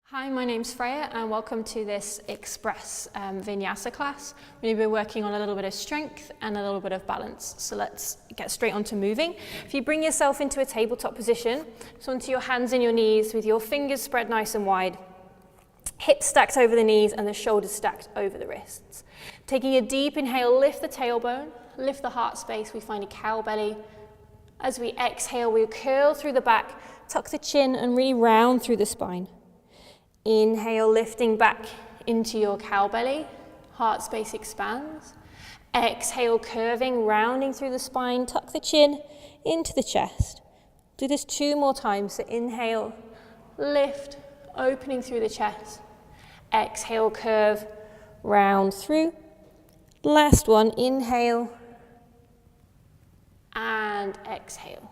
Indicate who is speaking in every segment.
Speaker 1: Hi, my name's Freya and welcome to this Express Vinyasa class. We're going to be working on a little bit of strength and a little bit of balance. So let's get straight on to moving. If you bring yourself into a tabletop position, so onto your hands and your knees with your fingers spread nice and wide, hips stacked over the knees and the shoulders stacked over the wrists. Taking a deep inhale, lift the tailbone, lift the heart space, we find a cow belly. As we exhale, we curl through the back, tuck the chin and really round through the spine. Inhale, lifting back into your cow belly, heart space expands. Exhale, curving, rounding through the spine, tuck the chin into the chest. Do this 2 more times. So inhale, lift, opening through the chest. Exhale, curve, round through. Last one, inhale and exhale.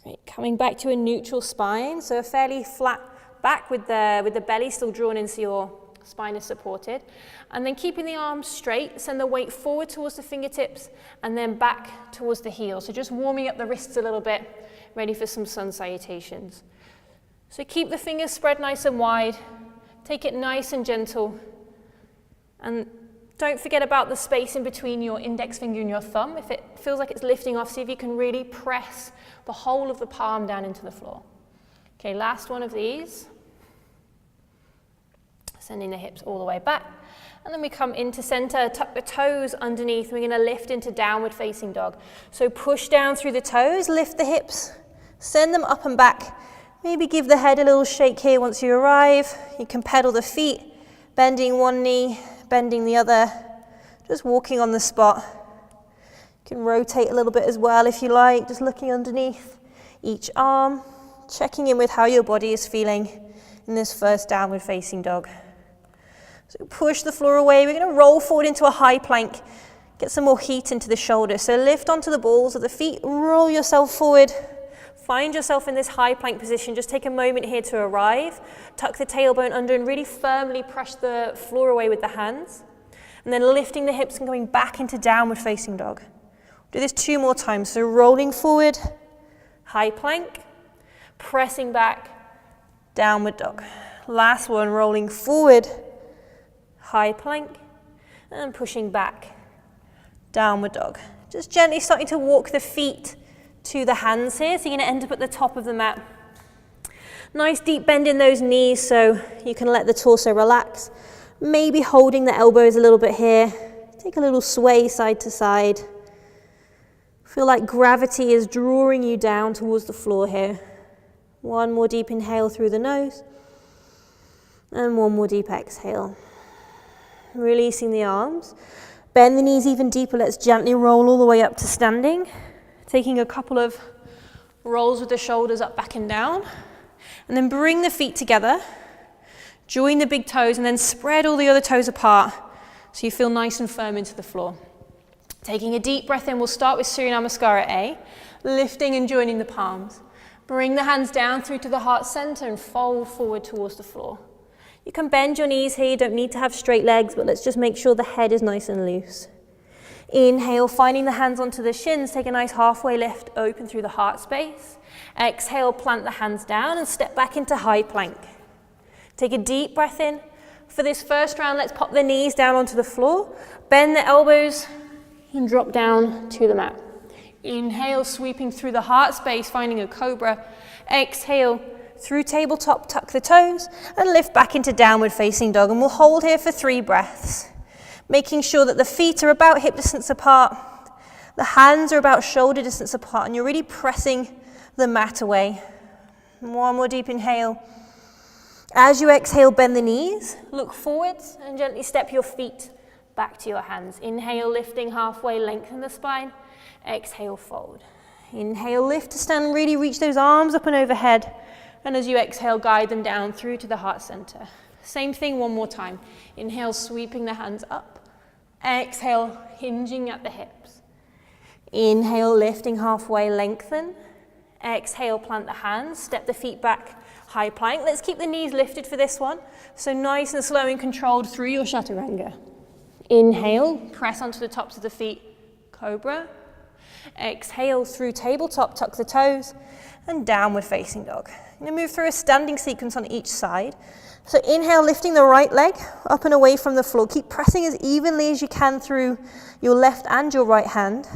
Speaker 1: Great, coming back to a neutral spine, so a fairly flat back with the belly still drawn in so your spine is supported. And then keeping the arms straight, send the weight forward towards the fingertips and then back towards the heels. So just warming up the wrists a little bit, ready for some sun salutations. So keep the fingers spread nice and wide, take it nice and gentle. And don't forget about the space in between your index finger and your thumb. If it feels like it's lifting off, see if you can really press the whole of the palm down into the floor. Okay, last one of these. Sending the hips all the way back. And then we come into center, tuck the toes underneath. We're going to lift into downward facing dog. So push down through the toes, lift the hips, send them up and back. Maybe give the head a little shake here once you arrive. You can pedal the feet, bending one knee, bending the other, just walking on the spot. You can rotate a little bit as well if you like, just looking underneath each arm. Checking in with how your body is feeling in this first downward facing dog. So push the floor away. We're going to roll forward into a high plank. Get some more heat into the shoulders. So lift onto the balls of the feet, roll yourself forward. Find yourself in this high plank position. Just take a moment here to arrive. Tuck the tailbone under and really firmly press the floor away with the hands. And then lifting the hips and going back into downward facing dog. Do this 2 more times. So rolling forward, high plank. Pressing back, downward dog. Last one, rolling forward, high plank, and pushing back, downward dog. Just gently starting to walk the feet to the hands here, so you're going to end up at the top of the mat. Nice deep bend in those knees so you can let the torso relax. Maybe holding the elbows a little bit here. Take a little sway side to side. Feel like gravity is drawing you down towards the floor here. 1 more deep inhale through the nose, and 1 more deep exhale. Releasing the arms. Bend the knees even deeper. Let's gently roll all the way up to standing. Taking a couple of rolls with the shoulders up, back and down. And then bring the feet together. Join the big toes and then spread all the other toes apart so you feel nice and firm into the floor. Taking a deep breath in, we'll start with Surya Namaskara A, lifting and joining the palms. Bring the hands down through to the heart center and fold forward towards the floor. You can bend your knees here, you don't need to have straight legs, but let's just make sure the head is nice and loose. Inhale, finding the hands onto the shins, take a nice halfway lift, open through the heart space. Exhale, plant the hands down and step back into high plank. Take a deep breath in. For this first round, let's pop the knees down onto the floor, bend the elbows and drop down to the mat. Inhale, sweeping through the heart space, finding a cobra. Exhale, through tabletop, tuck the toes, and lift back into downward facing dog. And we'll hold here for 3 breaths. Making sure that the feet are about hip distance apart, the hands are about shoulder distance apart, and you're really pressing the mat away. 1 more deep inhale. As you exhale, bend the knees, look forwards, and gently step your feet back to your hands. Inhale, lifting halfway, lengthen the spine. Exhale, fold. Inhale, lift to stand, really reach those arms up and overhead. And as you exhale, guide them down through to the heart center. Same thing 1 more time. Inhale, sweeping the hands up. Exhale, hinging at the hips. Inhale, lifting halfway, lengthen. Exhale, plant the hands, step the feet back, high plank. Let's keep the knees lifted for this one. So nice and slow and controlled through your chaturanga. Inhale, press onto the tops of the feet, cobra. Exhale through tabletop, tuck the toes, and downward facing dog. I'm going to move through a standing sequence on each side. So inhale, lifting the right leg up and away from the floor. Keep pressing as evenly as you can through your left and your right hand.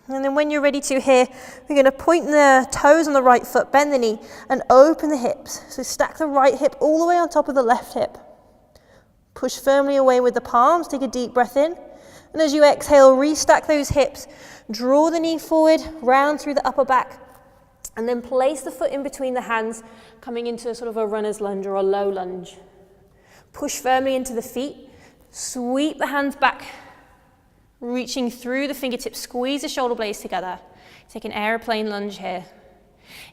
Speaker 1: And then when you're ready to here, we're going to point the toes on the right foot, bend the knee, and open the hips. So stack the right hip all the way on top of the left hip. Push firmly away with the palms, take a deep breath in. And as you exhale, restack those hips. Draw the knee forward, round through the upper back, and then place the foot in between the hands, coming into sort of a runner's lunge or a low lunge. Push firmly into the feet, sweep the hands back, reaching through the fingertips, squeeze the shoulder blades together. Take an aeroplane lunge here.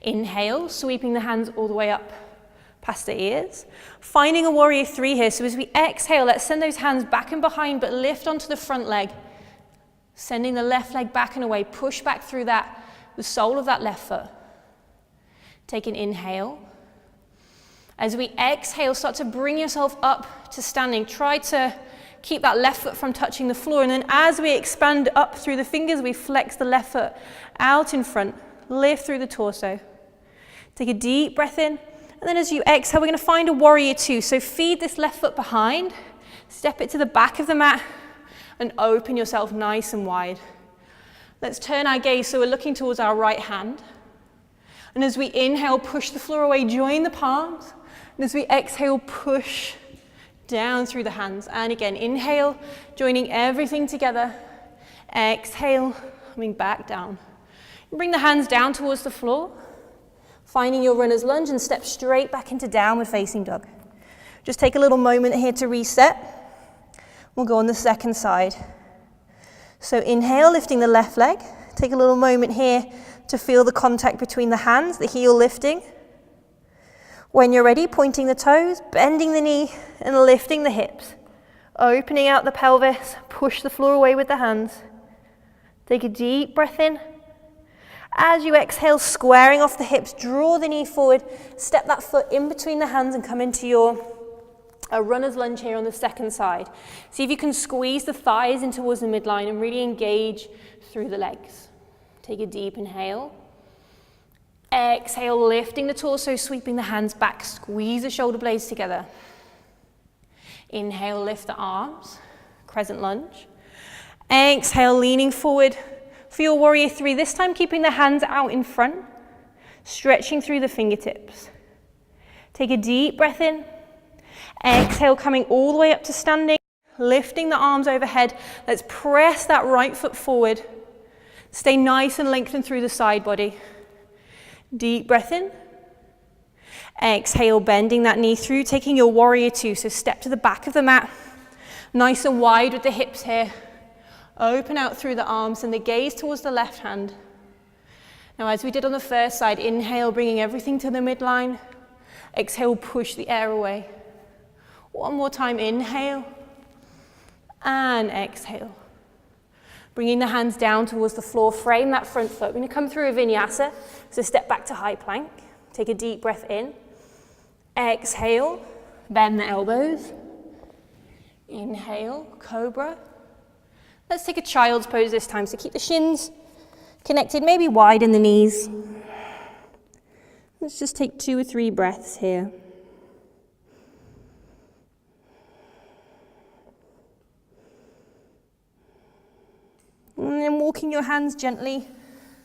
Speaker 1: Inhale, sweeping the hands all the way up past the ears. Finding a warrior three here. So as we exhale, let's send those hands back and behind, but lift onto the front leg. Sending the left leg back and away. Push back through that, the sole of that left foot. Take an inhale. As we exhale, start to bring yourself up to standing. Try to keep that left foot from touching the floor. And then as we expand up through the fingers, we flex the left foot out in front. Lift through the torso. Take a deep breath in. And then as you exhale, we're going to find a warrior two. So feed this left foot behind. Step it to the back of the mat. And open yourself nice and wide. Let's turn our gaze so we're looking towards our right hand. And as we inhale, push the floor away, join the palms. And as we exhale, push down through the hands. And again, inhale, joining everything together. Exhale, coming back down. Bring the hands down towards the floor. Finding your runner's lunge and step straight back into downward facing dog. Just take a little moment here to reset. We'll go on the second side. So inhale, lifting the left leg. Take a little moment here to feel the contact between the hands, the heel lifting. When you're ready, pointing the toes, bending the knee, and lifting the hips. Opening out the pelvis, push the floor away with the hands. Take a deep breath in. As you exhale, squaring off the hips, draw the knee forward, step that foot in between the hands and come into your runner's lunge here on the second side. See if you can squeeze the thighs in towards the midline and really engage through the legs. Take a deep inhale. Exhale, lifting the torso, sweeping the hands back, squeeze the shoulder blades together. Inhale, lift the arms, crescent lunge. Exhale, leaning forward for your warrior three, this time keeping the hands out in front, stretching through the fingertips. Take a deep breath in. Exhale, coming all the way up to standing, lifting the arms overhead. Let's press that right foot forward. Stay nice and lengthened through the side body. Deep breath in. Exhale, bending that knee through, taking your warrior two. So step to the back of the mat, nice and wide with the hips here. Open out through the arms and the gaze towards the left hand. Now, as we did on the first side, inhale, bringing everything to the midline. Exhale, push the air away. One more time, inhale and exhale. Bringing the hands down towards the floor, frame that front foot. We're going to come through a vinyasa, so step back to high plank. Take a deep breath in. Exhale, bend the elbows. Inhale, cobra. Let's take a child's pose this time, so keep the shins connected, maybe widen the knees. Let's just take 2 or 3 breaths here. And then walking your hands gently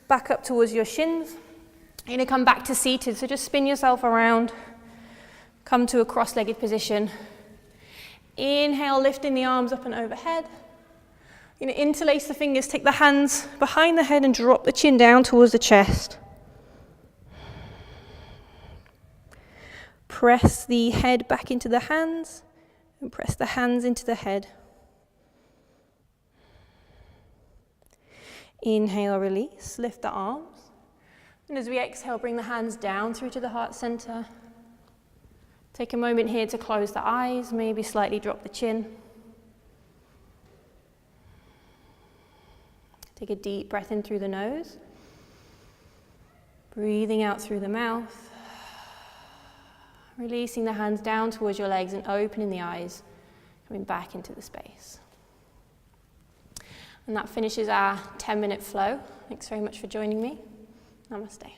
Speaker 1: back up towards your shins. You're going to come back to seated, so just spin yourself around. Come to a cross-legged position. Inhale, lifting the arms up and overhead. You're going to interlace the fingers, take the hands behind the head and drop the chin down towards the chest. Press the head back into the hands and press the hands into the head. Inhale, release, lift the arms. And as we exhale, bring the hands down through to the heart center. Take a moment here to close the eyes, maybe slightly drop the chin. Take a deep breath in through the nose. Breathing out through the mouth. Releasing the hands down towards your legs and opening the eyes, coming back into the space. And that finishes our 10-minute flow. Thanks very much for joining me. Namaste.